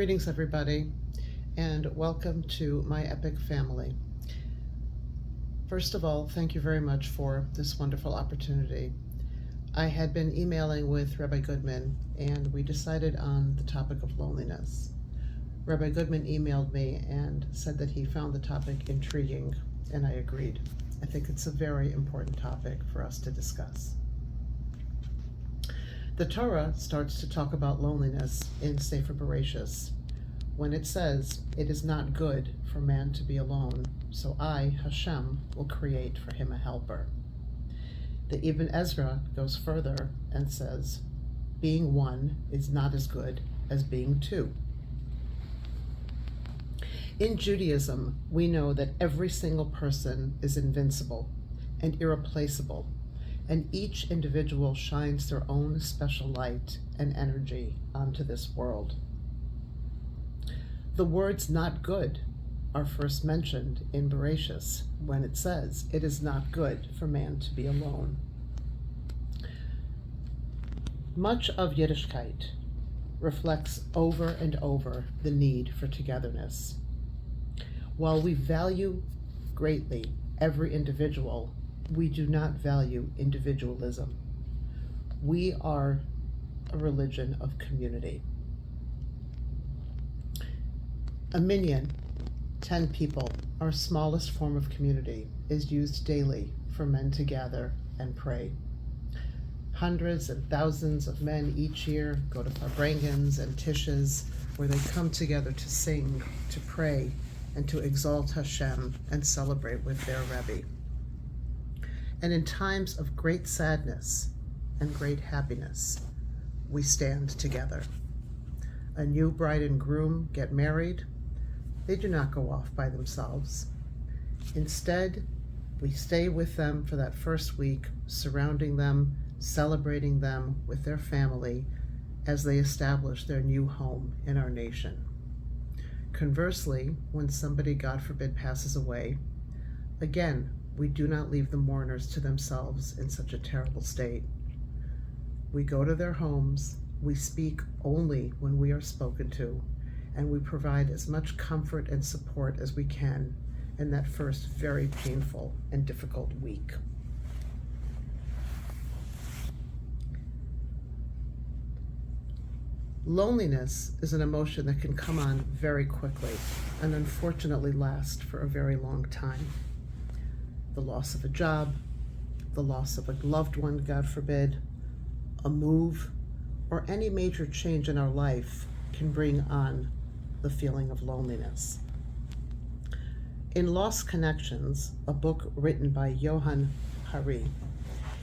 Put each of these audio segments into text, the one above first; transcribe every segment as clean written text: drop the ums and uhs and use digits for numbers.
Greetings, everybody, and welcome to my epic family. First of all, thank you very much for this wonderful opportunity. I had been emailing with Rabbi Goodman, and we decided on the topic of loneliness. Rabbi Goodman emailed me and said that he found the topic intriguing, and I agreed. I think it's a very important topic for us to discuss. The Torah starts to talk about loneliness in Sefer Bereshis when it says, "It is not good for man to be alone, so I, Hashem, will create for him a helper." The Ibn Ezra goes further and says, "Being one is not as good as being two." In Judaism, we know that every single person is invincible and irreplaceable, and each individual shines their own special light and energy onto this world. The words "not good" are first mentioned in Bereshis when it says, "It is not good for man to be alone." Much of Yiddishkeit reflects over and over the need for togetherness. While we value greatly every individual, we do not value individualism. We are a religion of community. A minyan, 10 people, our smallest form of community, is used daily for men to gather and pray. Hundreds and thousands of men each year go to Farbrengans and Tishes, where they come together to sing, to pray, and to exalt Hashem and celebrate with their Rebbe. And in times of great sadness and great happiness, we stand together. A new bride and groom get married. They do not go off by themselves. Instead, we stay with them for that first week, surrounding them, celebrating them with their family as they establish their new home in our nation. Conversely, when somebody, God forbid, passes away, again, we do not leave the mourners to themselves in such a terrible state. We go to their homes, we speak only when we are spoken to, and we provide as much comfort and support as we can in that first very painful and difficult week. Loneliness is an emotion that can come on very quickly and unfortunately last for a very long time. The loss of a job, the loss of a loved one, God forbid, a move, or any major change in our life can bring on the feeling of loneliness. In Lost Connections, a book written by Johann Hari,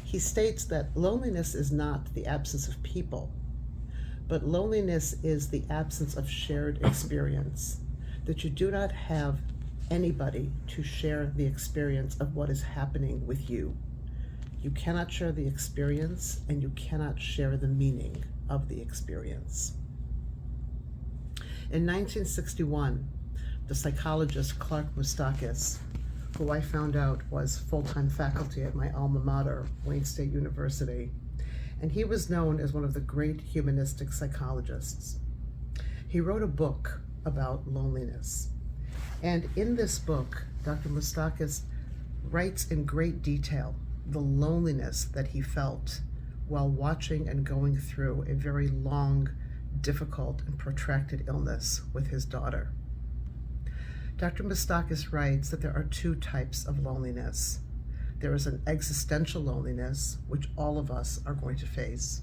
he states that loneliness is not the absence of people, but loneliness is the absence of shared experience, that you do not have anybody to share the experience of what is happening with you. You cannot share the experience, and you cannot share the meaning of the experience. In 1961, the psychologist Clark Moustakis, who I found out was full-time faculty at my alma mater, Wayne State University, and he was known as one of the great humanistic psychologists. He wrote a book about loneliness. And in this book, Dr. Moustakis writes in great detail the loneliness that he felt while watching and going through a very long, difficult, and protracted illness with his daughter. Dr. Moustakis writes that there are two types of loneliness. There is an existential loneliness, which all of us are going to face.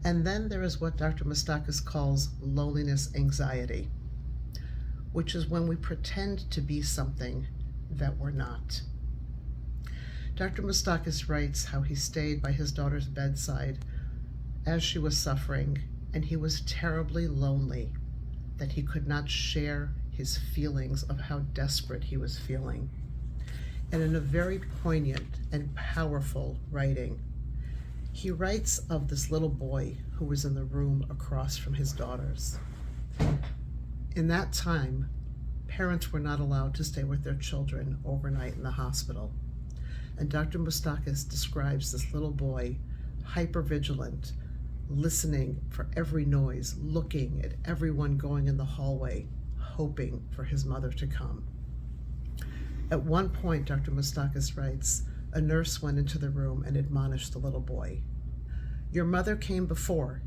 And then there is what Dr. Moustakis calls loneliness anxiety, which is when we pretend to be something that we're not. Dr. Moustakis writes how he stayed by his daughter's bedside as she was suffering, and he was terribly lonely that he could not share his feelings of how desperate he was feeling. And in a very poignant and powerful writing, he writes of this little boy who was in the room across from his daughter's. In that time, parents were not allowed to stay with their children overnight in the hospital. And Dr. Moustakis describes this little boy, hypervigilant, listening for every noise, looking at everyone going in the hallway, hoping for his mother to come. At one point, Dr. Moustakis writes, a nurse went into the room and admonished the little boy. Your mother came before.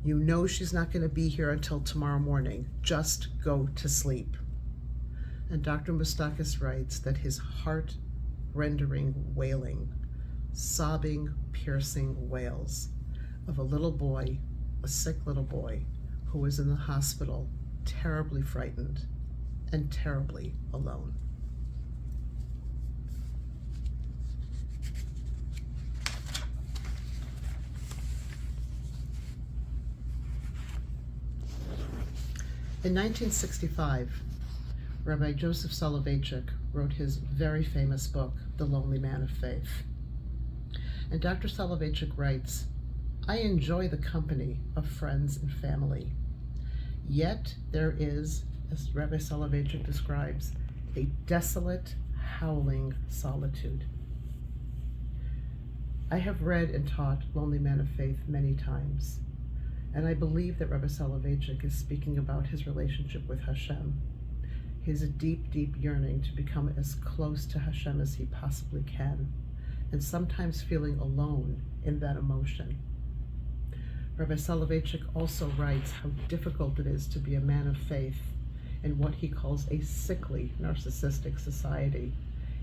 You know she's not going to be here until tomorrow morning. Just go to sleep. And Dr. Moustakis writes that his heart-rendering wailing, sobbing, piercing wails of a little boy, a sick little boy, who was in the hospital, terribly frightened and terribly alone. In 1965, Rabbi Joseph Soloveitchik wrote his very famous book, The Lonely Man of Faith. And Dr. Soloveitchik writes, I enjoy the company of friends and family. Yet there is, as Rabbi Soloveitchik describes, a desolate, howling solitude. I have read and taught Lonely Man of Faith many times. And I believe that Rabbi Soloveitchik is speaking about his relationship with Hashem, his deep, deep yearning to become as close to Hashem as he possibly can, and sometimes feeling alone in that emotion. Rabbi Soloveitchik also writes how difficult it is to be a man of faith in what he calls a sickly, narcissistic society,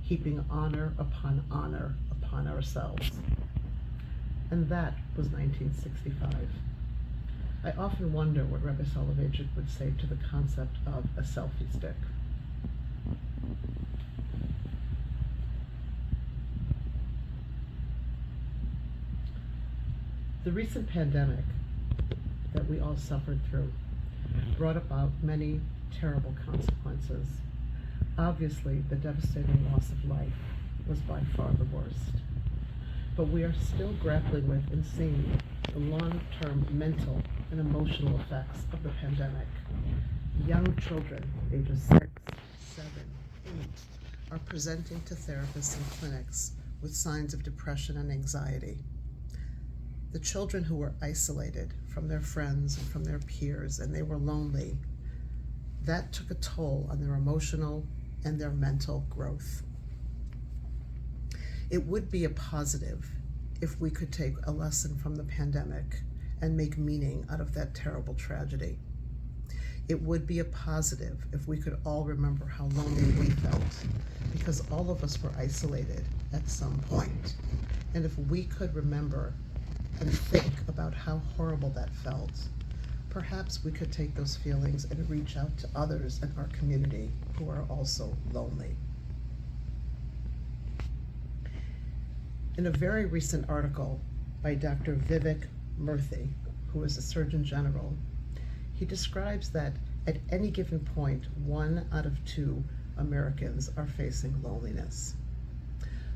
heaping honor upon ourselves. And that was 1965. I often wonder what Rabbi Soloveitchik would say to the concept of a selfie stick. The recent pandemic that we all suffered through brought about many terrible consequences. Obviously, the devastating loss of life was by far the worst. But we are still grappling with and seeing the long-term mental and emotional effects of the pandemic. Young children, ages 6, 7, 8, are presenting to therapists and clinics with signs of depression and anxiety. The children who were isolated from their friends and from their peers, and they were lonely, that took a toll on their emotional and their mental growth. It would be a positive if we could take a lesson from the pandemic and make meaning out of that terrible tragedy. It would be a positive if we could all remember how lonely we felt, because all of us were isolated at some point. And if we could remember and think about how horrible that felt, perhaps we could take those feelings and reach out to others in our community who are also lonely. In a very recent article by Dr. Vivek Murthy, who is a Surgeon General, he describes that at any given point, 1 out of 2 Americans are facing loneliness.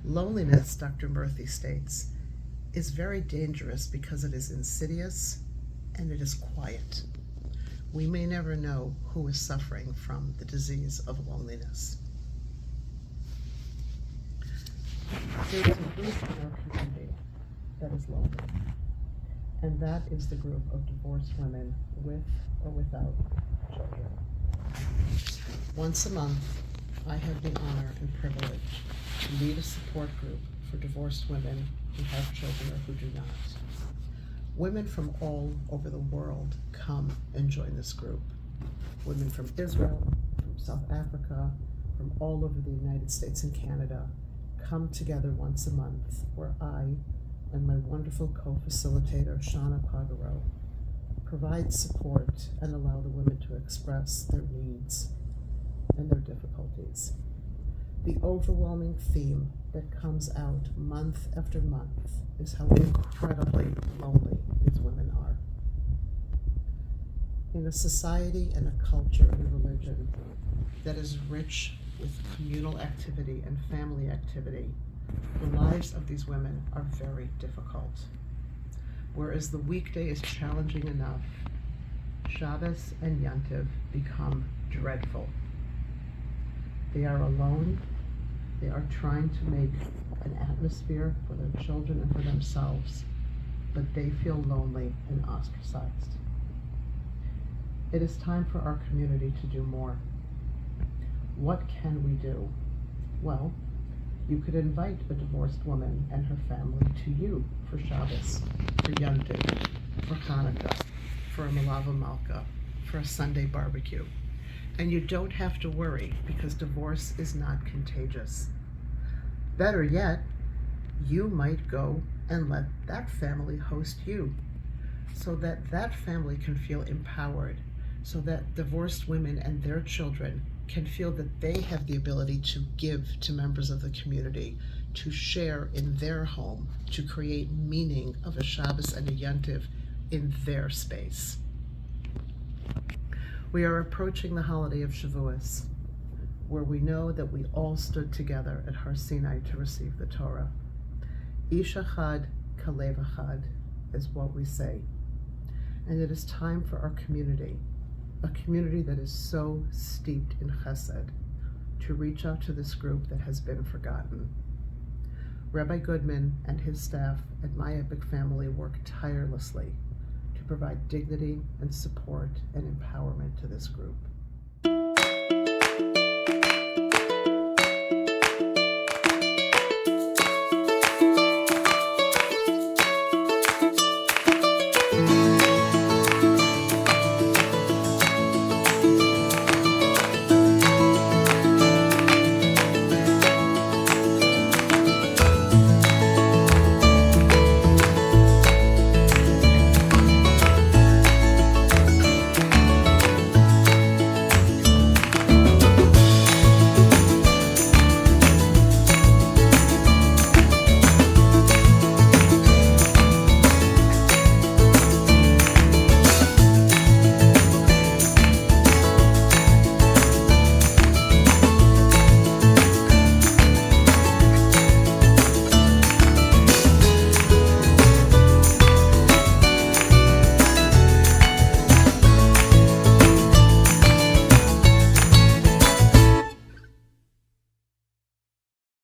Loneliness, Dr. Murthy states, is very dangerous because it is insidious and it is quiet. We may never know who is suffering from the disease of loneliness. There's a group in our community that is lonely, and that is the group of divorced women with or without children. Once a month, I have the honor and privilege to lead a support group for divorced women who have children or who do not. Women from all over the world come and join this group. Women from Israel, from South Africa, from all over the United States and Canada come together once a month, where I and my wonderful co-facilitator, Shauna Pagaro, provide support and allow the women to express their needs and their difficulties. The overwhelming theme that comes out month after month is how incredibly lonely these women are. In a society and a culture and a religion that is rich with communal activity and family activity, the lives of these women are very difficult. Whereas the weekday is challenging enough, Shabbos and Yantiv become dreadful. They are alone. They are trying to make an atmosphere for their children and for themselves but they feel lonely and ostracized. It is time for our community to do more. What can we do? Well, you could invite a divorced woman and her family to you for Shabbos, for Yom Tov, for Hanukkah, for a Malava Malka, for a Sunday barbecue. And you don't have to worry because divorce is not contagious. Better yet, you might go and let that family host you so that that family can feel empowered, so that divorced women and their children can feel that they have the ability to give to members of the community, to share in their home, to create meaning of a Shabbos and a Yom Tov in their space. We are approaching the holiday of Shavuos, where we know that we all stood together at Har Sinai to receive the Torah. Ish Echad Kalev Echad is what we say. And it is time for our community, a community that is so steeped in chesed, to reach out to this group that has been forgotten. Rabbi Goodman and his staff at My Epic Family work tirelessly to provide dignity and support and empowerment to this group.